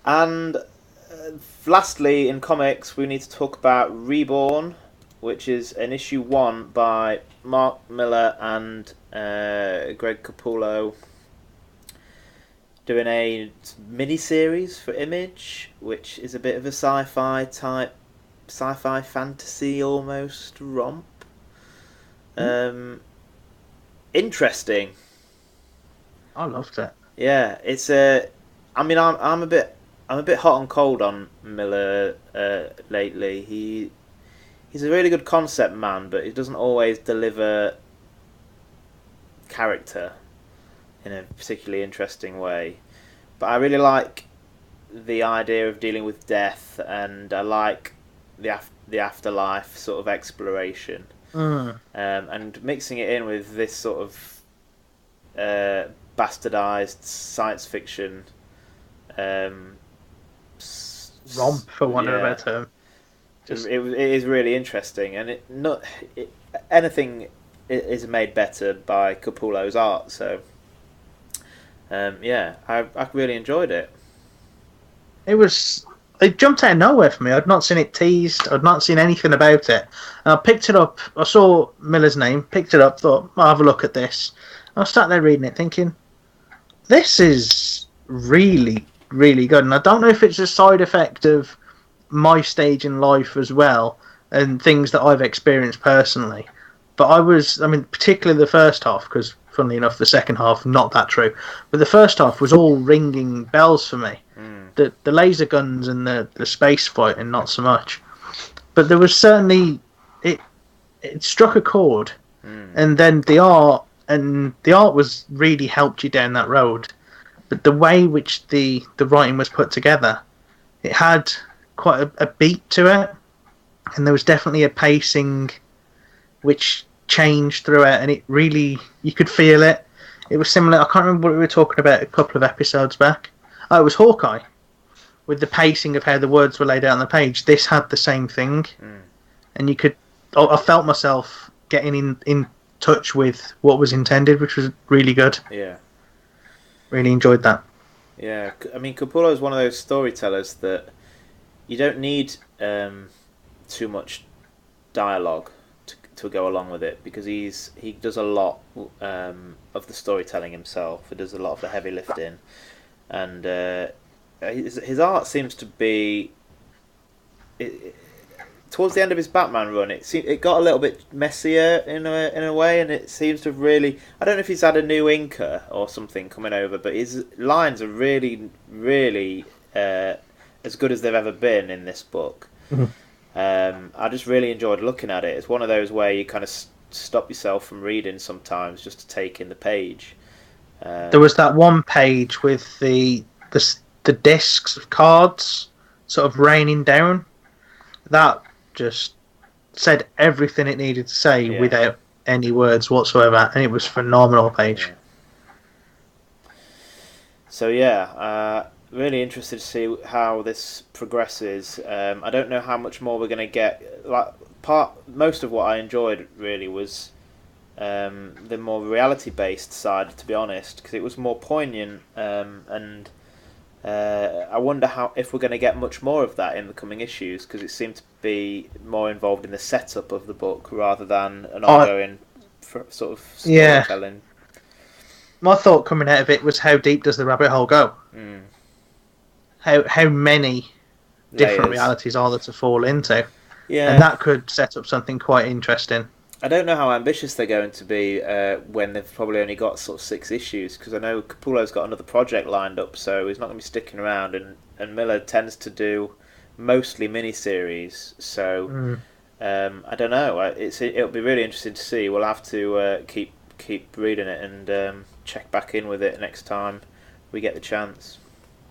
And lastly, in comics, we need to talk about Reborn, which is an issue one by Mark Millar and Greg Capullo, doing a mini series for Image, which is a bit of a sci-fi type, sci-fi fantasy almost romp. Um, Interesting. I loved it. Yeah, it's a. I mean, I'm a bit hot and cold on Miller lately. He's a really good concept man, but he doesn't always deliver character in a particularly interesting way. But I really like the idea of dealing with death, and I like the afterlife sort of exploration, Mm. and mixing it in with this sort of uh, bastardized science fiction. Um, Romp, for want of a yeah, better term. Just it is really interesting, and it, anything is made better by Capullo's art. So yeah, I really enjoyed it. it was. It jumped out of nowhere for me. I'd not seen it teased. I'd not seen anything about it. And I picked it up. I saw Miller's name. Picked it up. Thought I'll have a look at this. I sat there reading it, thinking this is really, really good. And I don't know if it's a side effect of my stage in life as well and things that I've experienced personally. But I mean, particularly the first half, because funnily enough, the second half, not that true. But the first half was all ringing bells for me. Mm, The laser guns and the space fighting, not so much. But there was certainly, it, it struck a chord. mm, And then the art was really helped you down that road. But the way which the writing was put together, it had quite a beat to it, and there was definitely a pacing which changed throughout, and it really you could feel it. It was similar. I can't remember what we were talking about a couple of episodes back. Oh, it was Hawkeye with the pacing of how the words were laid out on the page. This had the same thing, mm, and you could. I felt myself getting in touch with what was intended, which was really good. yeah, Really enjoyed that. yeah. I mean, Capullo is one of those storytellers that you don't need too much dialogue to go along with it, because he does a lot of the storytelling himself. He does a lot of the heavy lifting, and his art seems to be. It, towards the end of his Batman run, it got a little bit messier in a way, and it seems to have really. I don't know if he's had a new inker or something coming over, but his lines are really as good as they've ever been in this book. Mhm. I just really enjoyed looking at it. It's one of those where you kind of stop yourself from reading sometimes just to take in the page. There Um, was that one page with the discs of cards sort of raining down. That just said everything it needed to say yeah, without any words whatsoever, and it was a phenomenal page. yeah. So yeah, really interested to see how this progresses. I don't know how much more we're going to get. Like most of what I enjoyed really was the more reality based side, to be honest, because it was more poignant, and I wonder how if we're going to get much more of that in the coming issues, because it seemed to be more involved in the setup of the book rather than an I ongoing sort of Yeah, storytelling. my thought coming out of it was how deep does the rabbit hole go? Mm. How many different Layers. realities are there to fall into? And Yeah, that could set up something quite interesting. I don't know how ambitious they're going to be when they've probably only got sort of six issues, because I know Capullo's got another project lined up, so he's not going to be sticking around, and Miller tends to do mostly miniseries, so Mm. I don't know. It'll be really interesting to see. We'll have to keep reading it and check back in with it next time we get the chance.